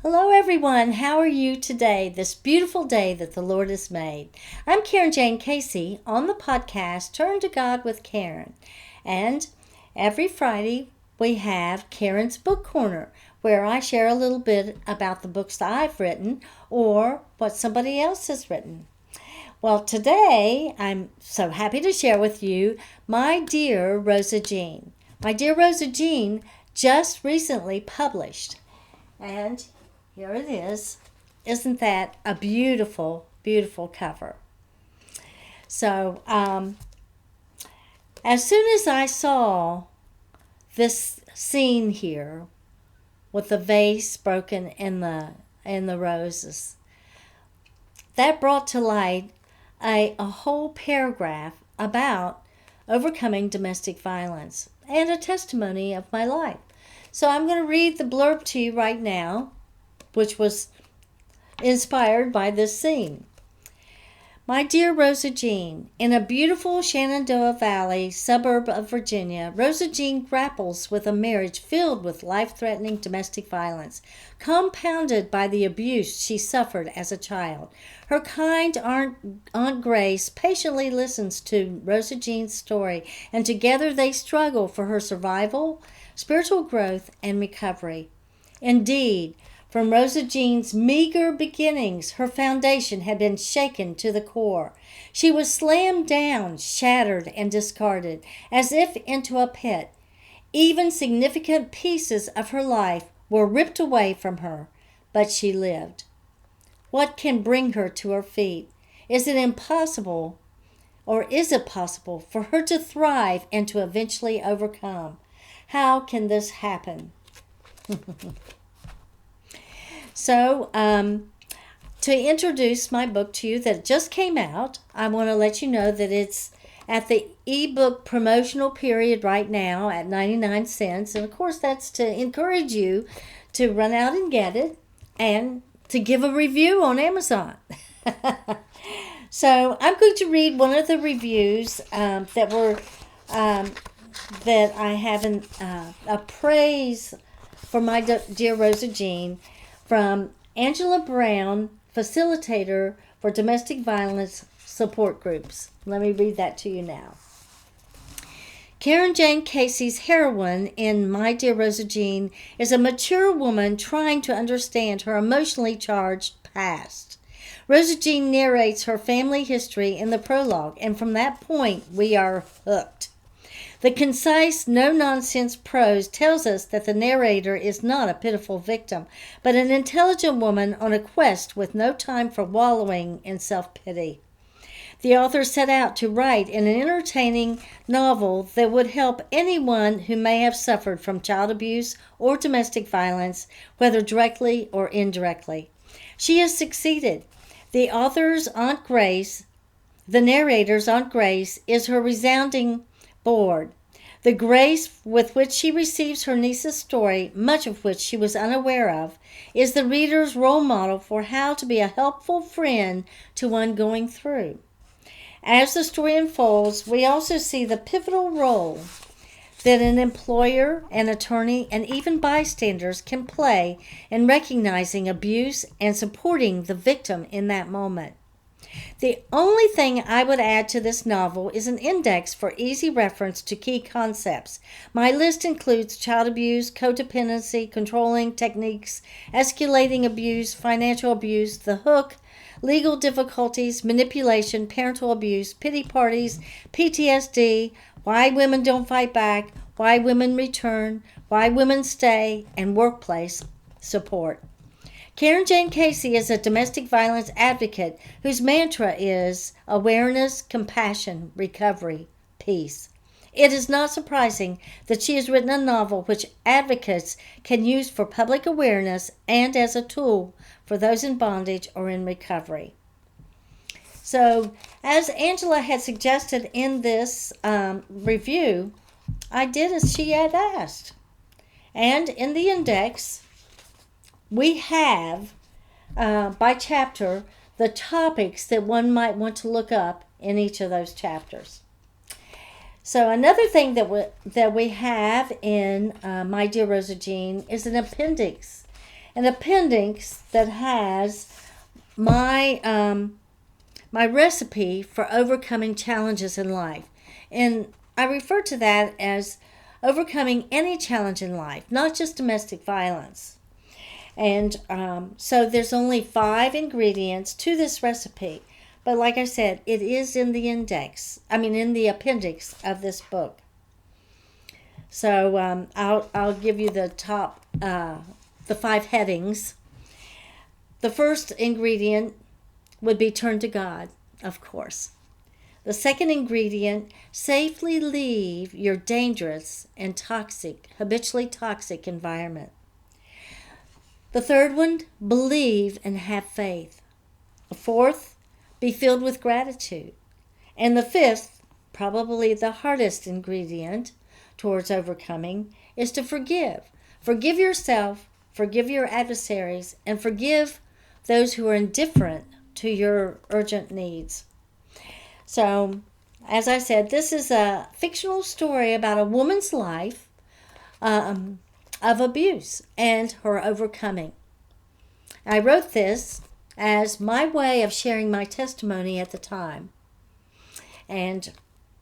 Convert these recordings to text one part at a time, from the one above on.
Hello everyone, how are you today, this beautiful day that the Lord has made? I'm carinjaynecasey on the podcast Turn to God with Karen. And every Friday we have Karen's Book Corner, where I share a little bit about the books that I've written or what somebody else has written. Well, today I'm so happy to share with you My Dear Rosa Jean. My Dear Rosa Jean just recently published. And here it is. Isn't that a beautiful, beautiful cover? So, as soon as I saw this scene here with the vase broken in the roses, that brought to light a whole paragraph about overcoming domestic violence and a testimony of my life. So I'm going to read the blurb to you right now, which was inspired by this scene. My dear Rosa Jean, in a beautiful Shenandoah Valley suburb of Virginia, Rosa Jean grapples with a marriage filled with life-threatening domestic violence, compounded by the abuse she suffered as a child. Her kind Aunt Grace patiently listens to Rosa Jean's story, and together they struggle for her survival, spiritual growth, and recovery. Indeed, from Rosa Jean's meager beginnings, her foundation had been shaken to the core. She was slammed down, shattered, and discarded, as if into a pit. Even significant pieces of her life were ripped away from her, but she lived. What can bring her to her feet? Is it impossible, or is it possible for her to thrive and to eventually overcome? How can this happen? So, to introduce my book to you that just came out, I want to let you know that it's at the eBook promotional period right now at 99 cents. And of course, that's to encourage you to run out and get it and to give a review on Amazon. So, I'm going to read one of the reviews that I have a praise for My Dear Rosa Jean from Angela Brown, facilitator for domestic violence support groups. Let me read that to you now. Carinjaynecasey's heroine in My Dear Rosa Jean is a mature woman trying to understand her emotionally charged past. Rosa Jean narrates her family history in the prologue, and from that point, we are hooked. The concise, no-nonsense prose tells us that the narrator is not a pitiful victim, but an intelligent woman on a quest with no time for wallowing in self-pity. The author set out to write an entertaining novel that would help anyone who may have suffered from child abuse or domestic violence, whether directly or indirectly. She has succeeded. The narrator's Aunt Grace is her resounding board. The grace with which she receives her niece's story, much of which she was unaware of, is the reader's role model for how to be a helpful friend to one going through. As the story unfolds, we also see the pivotal role that an employer, an attorney, and even bystanders can play in recognizing abuse and supporting the victim in that moment. The only thing I would add to this novel is an index for easy reference to key concepts. My list includes child abuse, codependency, controlling techniques, escalating abuse, financial abuse, the hook, legal difficulties, manipulation, parental abuse, pity parties, PTSD, why women don't fight back, why women return, why women stay, and workplace support. Carinjaynecasey is a domestic violence advocate whose mantra is awareness, compassion, recovery, peace. It is not surprising that she has written a novel which advocates can use for public awareness and as a tool for those in bondage or in recovery. So, as Angela had suggested in this review, I did as she had asked. And in the index, we have, by chapter, the topics that one might want to look up in each of those chapters. So another thing that we have in My Dear Rosa Jean is an appendix. an appendix that has my my recipe for overcoming challenges in life. And I refer to that as overcoming any challenge in life, not just domestic violence. And so there's only 5 ingredients to this recipe. But like I said, it is in the in the appendix of this book. So I'll give you the top, the 5 headings. The first ingredient would be turn to God, of course. The second ingredient, safely leave your dangerous and habitually toxic environment. The third one, believe and have faith. The fourth, be filled with gratitude. And the fifth, probably the hardest ingredient towards overcoming, is to forgive. Forgive yourself, forgive your adversaries, and forgive those who are indifferent to your urgent needs. So, as I said, this is a fictional story about a woman's life of abuse and her overcoming. I wrote this as my way of sharing my testimony at the time. And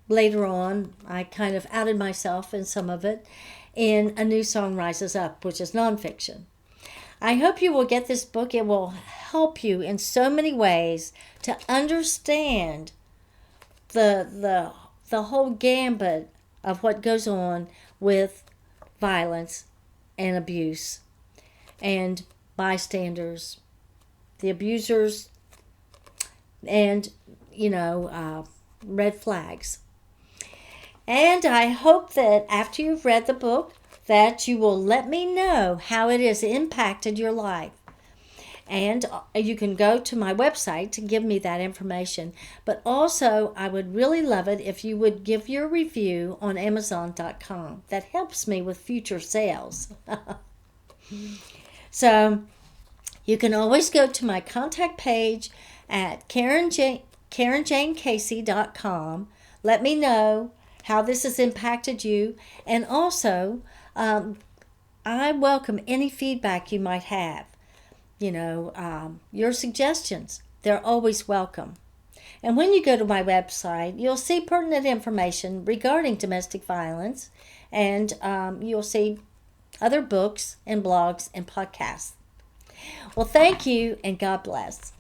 later on, I kind of outed myself in some of it in A New Song Rises Up, which is nonfiction. I hope you will get this book. It will help you in so many ways to understand the whole gambit of what goes on with violence and abuse and bystanders, the abusers, and red flags. And I hope that after you've read the book that you will let me know how it has impacted your life. And you can go to my website to give me that information. But also, I would really love it if you would give your review on Amazon.com. That helps me with future sales. So, you can always go to my contact page at carinjaynecasey.com. Let me know how this has impacted you. And also, I welcome any feedback you might have. Your suggestions, they're always welcome. And when you go to my website, you'll see pertinent information regarding domestic violence, and you'll see other books and blogs and podcasts. Well, thank you, and God bless.